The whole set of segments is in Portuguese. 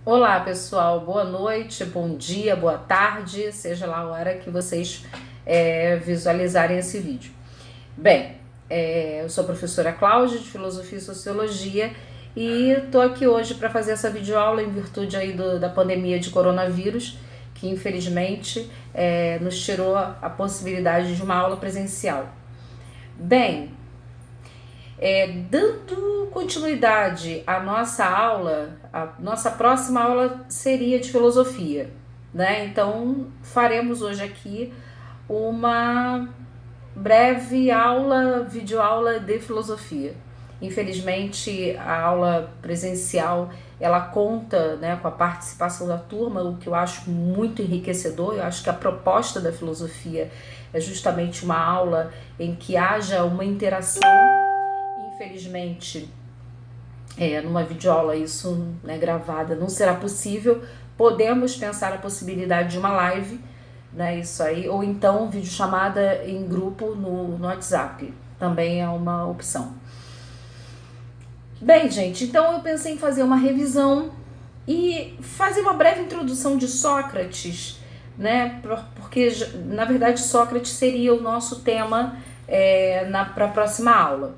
Olá pessoal, boa noite, bom dia, boa tarde, seja lá a hora que vocês visualizarem esse vídeo. Bem, eu sou a professora Cláudia de Filosofia e Sociologia e estou aqui hoje para fazer essa videoaula em virtude aí da pandemia de coronavírus, que infelizmente nos tirou a possibilidade de uma aula presencial. Bem, dando continuidade à nossa aula, a nossa próxima aula seria de filosofia, né? Então faremos hoje aqui uma breve aula, videoaula de filosofia. Infelizmente a aula presencial ela conta, né, com a participação da turma, o que eu acho muito enriquecedor. Eu acho que a proposta da filosofia é justamente uma aula em que haja uma interação. Infelizmente, numa videoaula isso, né, gravada não será possível. Podemos pensar a possibilidade de uma live, né, isso aí, ou então videochamada em grupo no WhatsApp, também é uma opção. Bem, gente, então eu pensei em fazer uma revisão e fazer uma breve introdução de Sócrates, né, porque na verdade Sócrates seria o nosso tema para a próxima aula.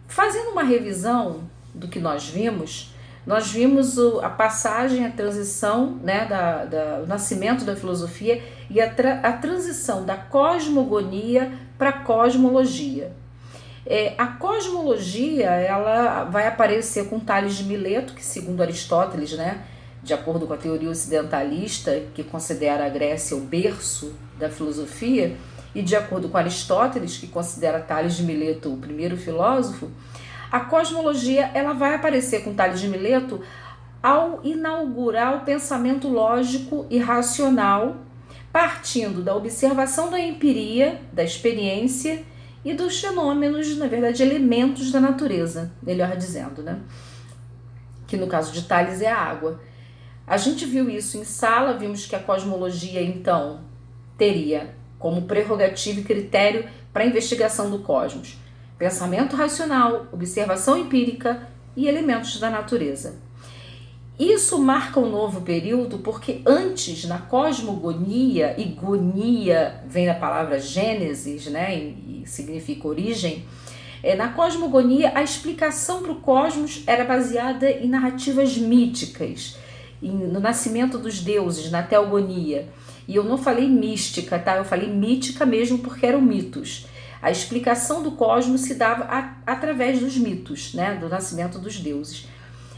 Fazendo uma revisão do que nós vimos a passagem, a transição, né, do nascimento da filosofia e a transição da cosmogonia para a cosmologia. A cosmologia ela vai aparecer com Tales de Mileto, que segundo Aristóteles, né, de acordo com a teoria ocidentalista, que considera a Grécia o berço da filosofia, e de acordo com Aristóteles, que considera Tales de Mileto o primeiro filósofo, a cosmologia ela vai aparecer com Tales de Mileto ao inaugurar o pensamento lógico e racional, partindo da observação da empiria, da experiência e dos fenômenos, na verdade, elementos da natureza, melhor dizendo, né? Que no caso de Tales é a água. A gente viu isso em sala, vimos que a cosmologia, então, teria como prerrogativa e critério para a investigação do cosmos pensamento racional, observação empírica e elementos da natureza. Isso marca um novo período porque antes, na cosmogonia, e gonia vem da palavra gênesis, né, e significa origem, na cosmogonia a explicação para o cosmos era baseada em narrativas míticas, no nascimento dos deuses, na teogonia. E eu não falei mística, tá? Eu falei mítica mesmo porque eram mitos. A explicação do cosmos se dava através dos mitos, né, do nascimento dos deuses.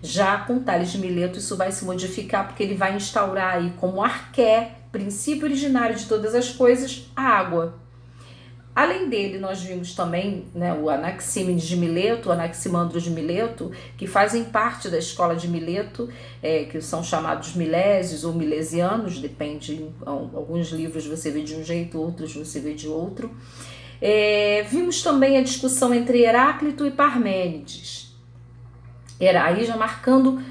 Já com Tales de Mileto isso vai se modificar porque ele vai instaurar aí como arqué, princípio originário de todas as coisas, a água. Além dele, nós vimos também, né, o Anaxímenes de Mileto, o Anaximandro de Mileto, que fazem parte da escola de Mileto, que são chamados milésios ou milesianos, depende, em alguns livros você vê de um jeito, outros você vê de outro. Vimos também a discussão entre Heráclito e Parmênides. Aí já marcando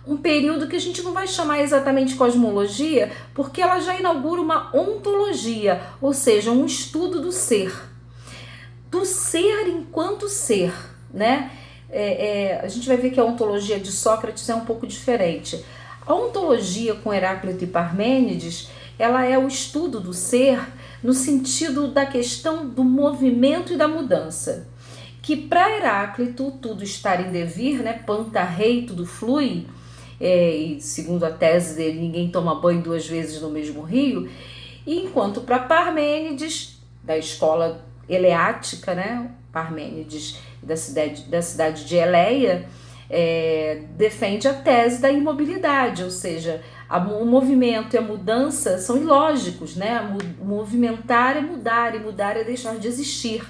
um período que a gente não vai chamar exatamente cosmologia, porque ela já inaugura uma ontologia, ou seja, um estudo do ser enquanto ser, né? A gente vai ver que a ontologia de Sócrates é um pouco diferente. A ontologia com Heráclito e Parmênides, ela é o estudo do ser no sentido da questão do movimento e da mudança. Que para Heráclito tudo está em devir, né? Panta rei, tudo flui, e segundo a tese dele, ninguém toma banho duas vezes no mesmo rio, e enquanto para Parmênides, da escola eleática, né? Parmênides da cidade de Eleia, defende a tese da imobilidade, ou seja, o movimento e a mudança são ilógicos, né? Movimentar é mudar, e mudar é deixar de existir.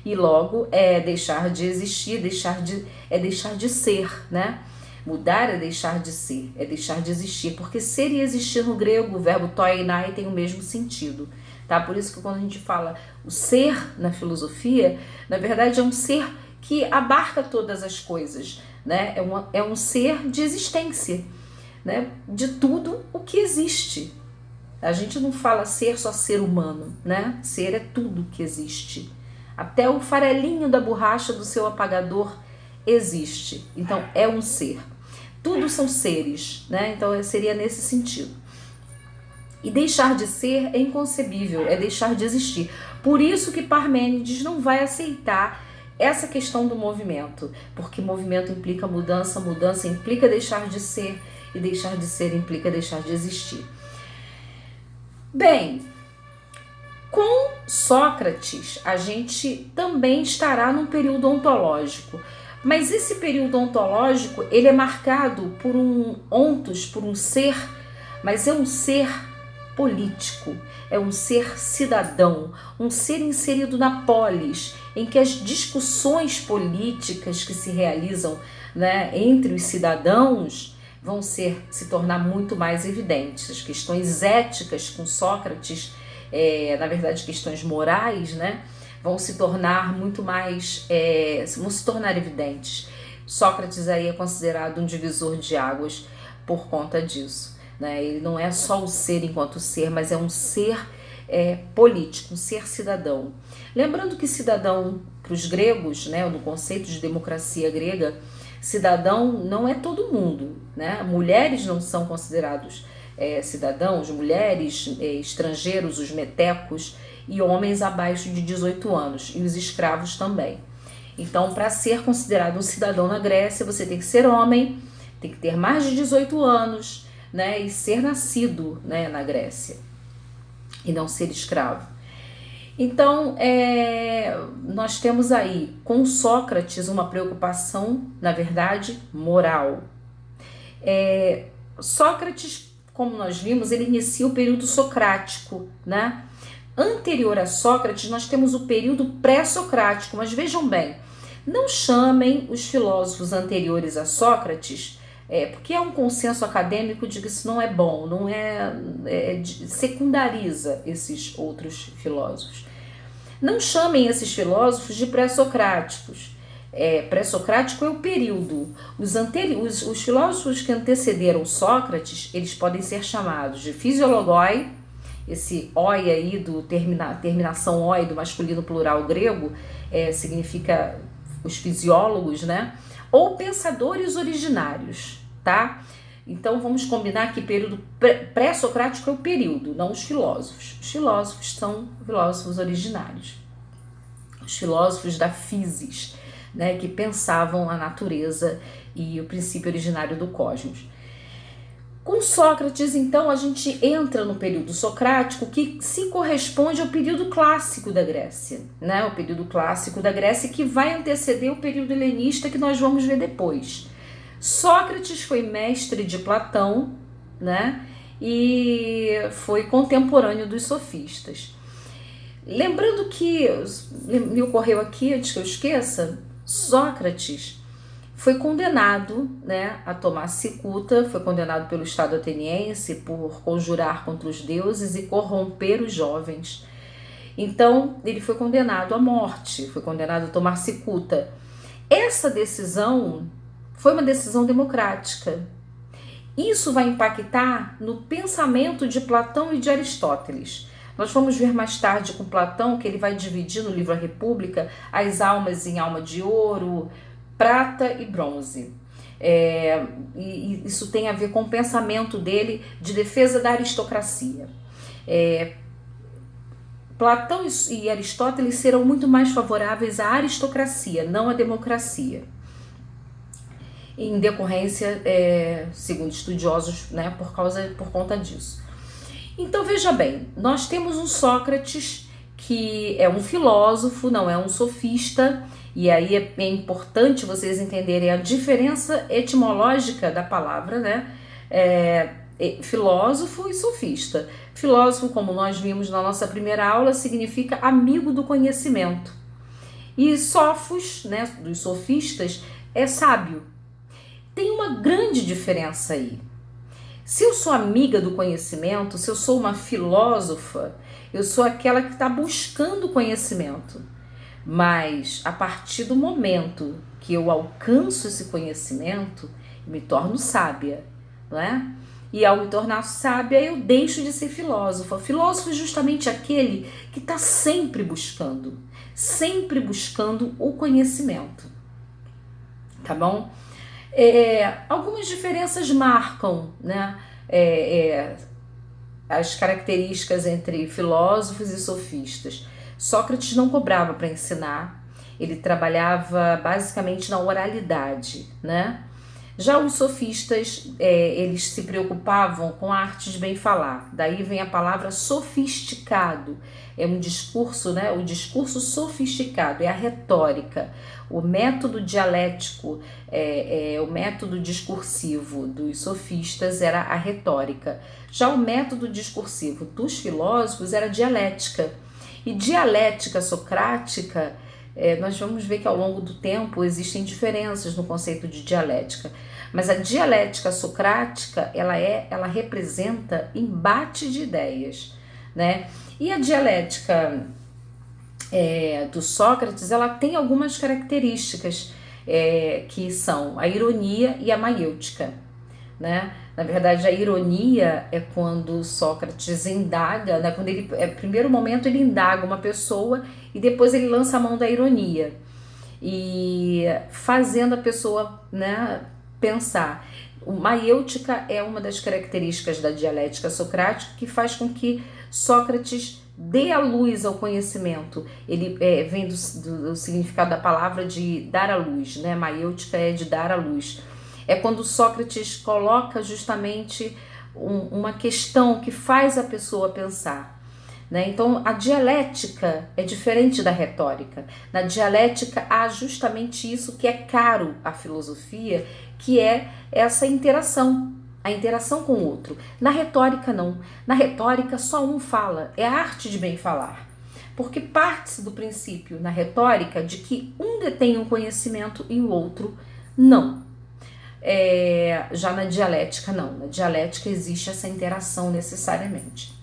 E logo deixar de existir, deixar de ser, né? Mudar é deixar de ser, é deixar de existir, porque ser e existir no grego, o verbo toinai tem o mesmo sentido, tá? Por isso que quando a gente fala o ser na filosofia, na verdade é um ser que abarca todas as coisas, né? É um ser de existência, né? De tudo o que existe. A gente não fala ser só ser humano, né? Ser é tudo que existe. Até o farelinho da borracha do seu apagador existe. Então é um ser. tudo são seres, né? Então seria nesse sentido. E deixar de ser é inconcebível, é deixar de existir. Por isso que Parmênides não vai aceitar essa questão do movimento, porque movimento implica mudança, mudança implica deixar de ser, e deixar de ser implica deixar de existir. Bem, com Sócrates, a gente também estará num período ontológico, mas esse período ontológico, ele é marcado por um ontos, por um ser, mas é um ser político, é um ser cidadão, um ser inserido na polis, em que as discussões políticas que se realizam, né, entre os cidadãos vão se tornar muito mais evidentes. As questões éticas com Sócrates, na verdade questões morais, né, vão se tornar muito mais, vão se tornar evidentes. Sócrates aí é considerado um divisor de águas por conta disso, né? Ele não é só o ser enquanto ser, mas é um ser político, um ser cidadão. Lembrando que cidadão, para os gregos, né, no conceito de democracia grega, cidadão não é todo mundo, né? Mulheres não são considerados cidadãos, mulheres, estrangeiros, os metecos, e homens abaixo de 18 anos, e os escravos também. Então, para ser considerado um cidadão na Grécia, você tem que ser homem, tem que ter mais de 18 anos, né, e ser nascido, né, na Grécia, e não ser escravo. Então, nós temos aí com Sócrates uma preocupação, na verdade, moral. Sócrates, como nós vimos, ele inicia o período socrático, né? Anterior a Sócrates, nós temos o período pré-socrático, mas vejam bem, não chamem os filósofos anteriores a Sócrates, porque é um consenso acadêmico de que isso não é bom, não secundariza esses outros filósofos. Não chamem esses filósofos de pré-socráticos. Pré-socrático é o período. Os filósofos que antecederam Sócrates, eles podem ser chamados de fisiologoi, esse oi aí, terminação oi do masculino plural grego, significa os fisiólogos, né? Ou pensadores originários, tá? Então vamos combinar que período pré-socrático é o período, não os filósofos. Os filósofos são filósofos originários, os filósofos da physis, né, que pensavam a natureza e o princípio originário do cosmos. Com Sócrates, então, a gente entra no período socrático, que se corresponde ao período clássico da Grécia, né? O período clássico da Grécia que vai anteceder o período helenista que nós vamos ver depois. Sócrates foi mestre de Platão, né? E foi contemporâneo dos sofistas. Lembrando que, me ocorreu aqui, antes que eu esqueça, Sócrates foi condenado, né, a tomar cicuta, foi condenado pelo Estado ateniense por conjurar contra os deuses e corromper os jovens. Então, ele foi condenado à morte, foi condenado a tomar cicuta. Essa decisão foi uma decisão democrática. Isso vai impactar no pensamento de Platão e de Aristóteles. Nós vamos ver mais tarde com Platão que ele vai dividir no livro A República as almas em alma de ouro, prata e bronze. E isso tem a ver com o pensamento dele de defesa da aristocracia. Platão e Aristóteles serão muito mais favoráveis à aristocracia, não à democracia. Em decorrência, segundo estudiosos, né, por conta disso. Então veja bem, nós temos um Sócrates que é um filósofo, não é um sofista, e aí é importante vocês entenderem a diferença etimológica da palavra, né? Filósofo e sofista. Filósofo, como nós vimos na nossa primeira aula, significa amigo do conhecimento. E sofos, né, dos sofistas, é sábio. Tem uma grande diferença aí. Se eu sou amiga do conhecimento, se eu sou uma filósofa, eu sou aquela que está buscando conhecimento. Mas a partir do momento que eu alcanço esse conhecimento, eu me torno sábia, não é? E ao me tornar sábia, eu deixo de ser filósofa. Filósofo é justamente aquele que está sempre buscando o conhecimento. Tá bom? Algumas diferenças marcam, né, as características entre filósofos e sofistas. Sócrates não cobrava para ensinar, ele trabalhava basicamente na oralidade, né? Já os sofistas, eles se preocupavam com a arte de bem falar. Daí vem a palavra sofisticado. É um discurso, né? O discurso sofisticado, é a retórica. O método dialético, o método discursivo dos sofistas era a retórica. Já o método discursivo dos filósofos era a dialética. E dialética socrática, nós vamos ver que ao longo do tempo existem diferenças no conceito de dialética. Mas a dialética socrática, ela representa embate de ideias, né? E a dialética do Sócrates, ela tem algumas características que são a ironia e a maiêutica, né? Na verdade, a ironia é quando Sócrates indaga, né? Quando ele, primeiro momento, ele indaga uma pessoa e depois ele lança a mão da ironia, e fazendo a pessoa, né, pensar. O maiêutica é uma das características da dialética socrática que faz com que Sócrates dê a luz ao conhecimento. Ele vem do significado da palavra de dar a luz, né? Maiêutica é de dar a luz. É quando Sócrates coloca justamente uma questão que faz a pessoa pensar, né? Então, a dialética é diferente da retórica. Na dialética há justamente isso que é caro à filosofia, que é essa interação, a interação com o outro. Na retórica, não. Na retórica, só um fala. É a arte de bem falar. Porque parte-se do princípio, na retórica, de que um detém um conhecimento e o outro não. Já na dialética, não. Na dialética existe essa interação necessariamente.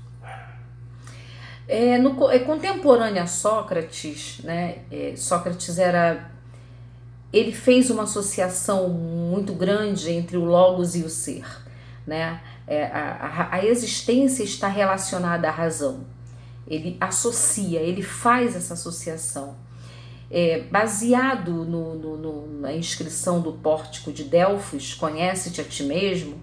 Contemporâneo a Sócrates, né? Sócrates ele fez uma associação muito grande entre o logos e o ser, né? A existência está relacionada à razão. Ele associa, ele faz essa associação. Baseado na inscrição do Pórtico de Delfos, conhece-te a ti mesmo,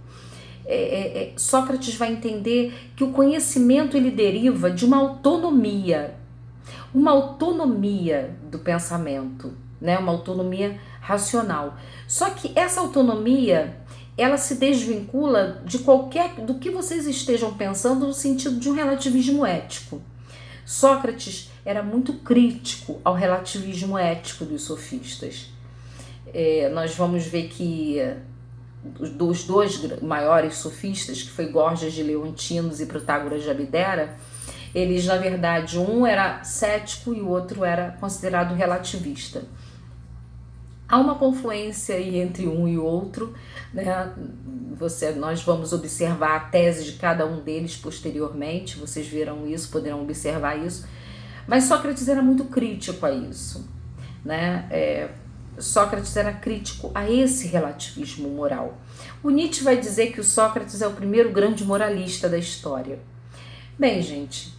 Sócrates vai entender que o conhecimento ele deriva de uma autonomia do pensamento, né? Uma autonomia racional. Só que essa autonomia ela se desvincula do que vocês estejam pensando no sentido de um relativismo ético. Sócrates era muito crítico ao relativismo ético dos sofistas. Nós vamos ver que dos dois maiores sofistas, que foi Gorgias de Leontinos e Protágoras de Abdera, eles, na verdade, um era cético e o outro era considerado relativista. Há uma confluência aí entre um e outro, né? Nós vamos observar a tese de cada um deles posteriormente, vocês verão isso, poderão observar isso, mas Sócrates era muito crítico a isso, né? Sócrates era crítico a esse relativismo moral. O Nietzsche vai dizer que o Sócrates é o primeiro grande moralista da história. Bem, gente,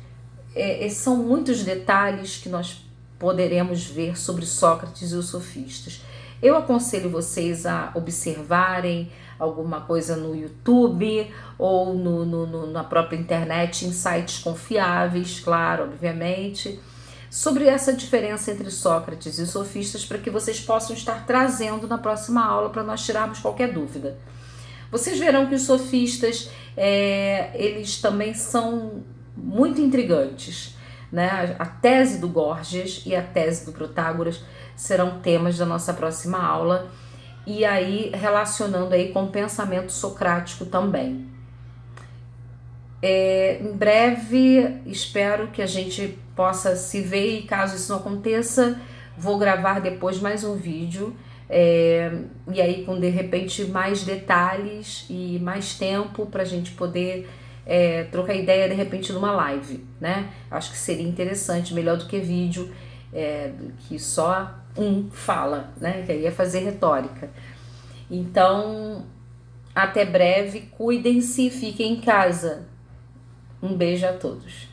são muitos detalhes que nós poderemos ver sobre Sócrates e os sofistas. Eu aconselho vocês a observarem alguma coisa no YouTube ou na própria internet, em sites confiáveis, claro, obviamente, sobre essa diferença entre Sócrates e os sofistas, para que vocês possam estar trazendo na próxima aula para nós tirarmos qualquer dúvida. Vocês verão que os sofistas, eles também são muito intrigantes, né? A tese do Gorgias e a tese do Protágoras serão temas da nossa próxima aula, e aí relacionando aí com o pensamento socrático também. Em breve, espero que a gente possa se ver, e caso isso não aconteça, vou gravar depois mais um vídeo, e aí com de repente mais detalhes e mais tempo para a gente poder trocar ideia de repente numa live, né? Acho que seria interessante, melhor do que vídeo, que só um fala, né? Que aí é fazer retórica. Então, até breve, cuidem-se, fiquem em casa. Um beijo a todos.